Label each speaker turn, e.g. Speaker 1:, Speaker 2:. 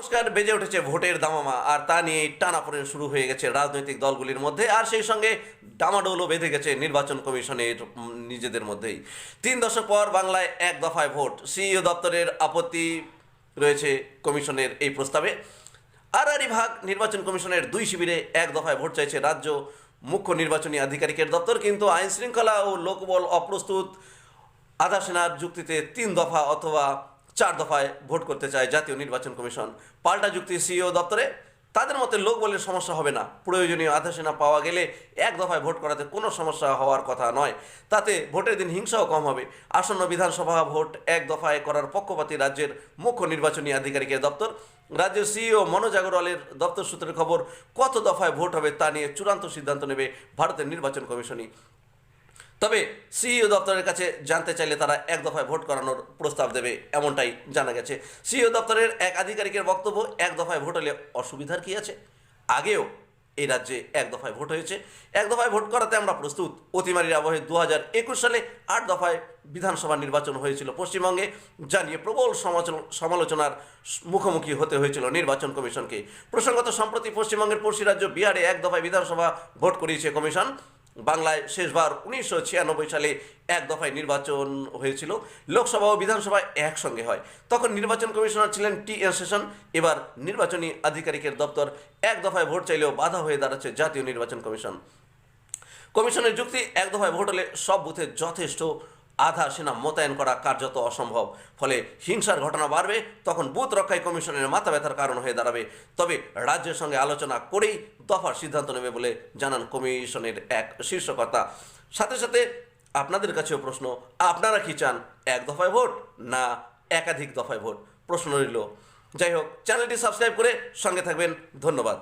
Speaker 1: নমস্কার। বেজে উঠেছে ভোটের দামামা, আর তা নিয়ে টানাপোড়েন শুরু হয়ে গেছে রাজনৈতিক দলগুলির মধ্যে, আর সেই সঙ্গে ডামাডোলও বেঁধে গেছে নির্বাচন কমিশনের নিজেদের মধ্যেই। 3 দশক পর বাংলায় এক দফায় ভোট, সিইও দপ্তরের আপত্তি রয়েছে কমিশনের এই প্রস্তাবে। আড়াআড়ি ভাগ নির্বাচন কমিশনের 2 শিবিরে এক দফায় ভোট চাইছে রাজ্য মুখ্য নির্বাচনী আধিকারিকের দপ্তর, কিন্তু আইন শৃঙ্খলা ও লোকবল অপ্রস্তুত। আধা সেনার যুক্তিতে 3 দফা অথবা 4 দফায় ভোট করতে চায় জাতীয় নির্বাচন কমিশন। পাল্টা যুক্তি সিইও দপ্তরে, তাদের মতে লোকবলের সমস্যা হবে না, প্রয়োজনীয় আধা সেনা পাওয়া গেলে এক দফায় ভোট করাতে কোনো সমস্যা হওয়ার কথা নয়। তাতে ভোটের দিন হিংসাও কম হবে। আসন্ন বিধানসভা ভোট এক দফায় করার পক্ষপাতী রাজ্যের মুখ্য নির্বাচনী আধিকারিকের দপ্তর। রাজ্যের সিইও মনোজ আগরওয়ালের দপ্তর সূত্রের খবর, কত দফায় ভোট হবে তা নিয়ে চূড়ান্ত সিদ্ধান্ত নেবে ভারতের নির্বাচন কমিশনই। তবে সিইও দপ্তরের কাছে জানতে চাইলে তারা এক দফায় ভোট করানোর প্রস্তাব দেবে, এমনটাই জানা গেছে। সিইও দপ্তরের এক আধিকারিকের বক্তব্য, এক দফায় ভোট হলে অসুবিধার কি আছে? আগেও এই রাজ্যে এক দফায় ভোট হয়েছে, এক দফায় ভোট করাতে আমরা প্রস্তুত। অতিমারির আবহে 2021 সালে 8 দফায় বিধানসভা নির্বাচন হয়েছিল পশ্চিমবঙ্গে, জানিয়ে প্রবল সমালোচনার মুখোমুখি হতে হয়েছিল নির্বাচন কমিশনকে। প্রসঙ্গত, সম্প্রতি পশ্চিমবঙ্গের পড়শি রাজ্য বিহারে এক দফায় বিধানসভা ভোট করিয়েছে কমিশন। বাংলায় শেষবার 1996 সালে এক দফায় নির্বাচন হয়েছিল, লোকসভা ও বিধানসভা একসঙ্গে হয়। তখন নির্বাচন কমিশনার ছিলেন টি.এন. সেশন। এবার নির্বাচনী আধিকারিকের দপ্তর এক দফায় ভোট চাইলেও বাধা হয়ে দাঁড়াচ্ছে জাতীয় নির্বাচন কমিশন। কমিশনের যুক্তি, এক দফায় ভোট হলে সব বুথে যথেষ্ট আধা সেনা মোতায়েন করা কার্যত অসম্ভব, ফলে হিংসার ঘটনা বাড়বে, তখন বুথ রক্ষায় কমিশনের মাথা ব্যথার কারণ হয়ে দাঁড়াবে। তবে রাজ্যের সঙ্গে আলোচনা করেই দফার সিদ্ধান্ত নেবে বলে জানান কমিশনের এক শীর্ষকর্তা। সাথে সাথে আপনাদের কাছেও প্রশ্ন, আপনারা কি চান, এক দফায় ভোট না একাধিক দফায় ভোট? প্রশ্ন রইল। যাই হোক, চ্যানেলটি সাবস্ক্রাইব করে সঙ্গে থাকবেন। ধন্যবাদ।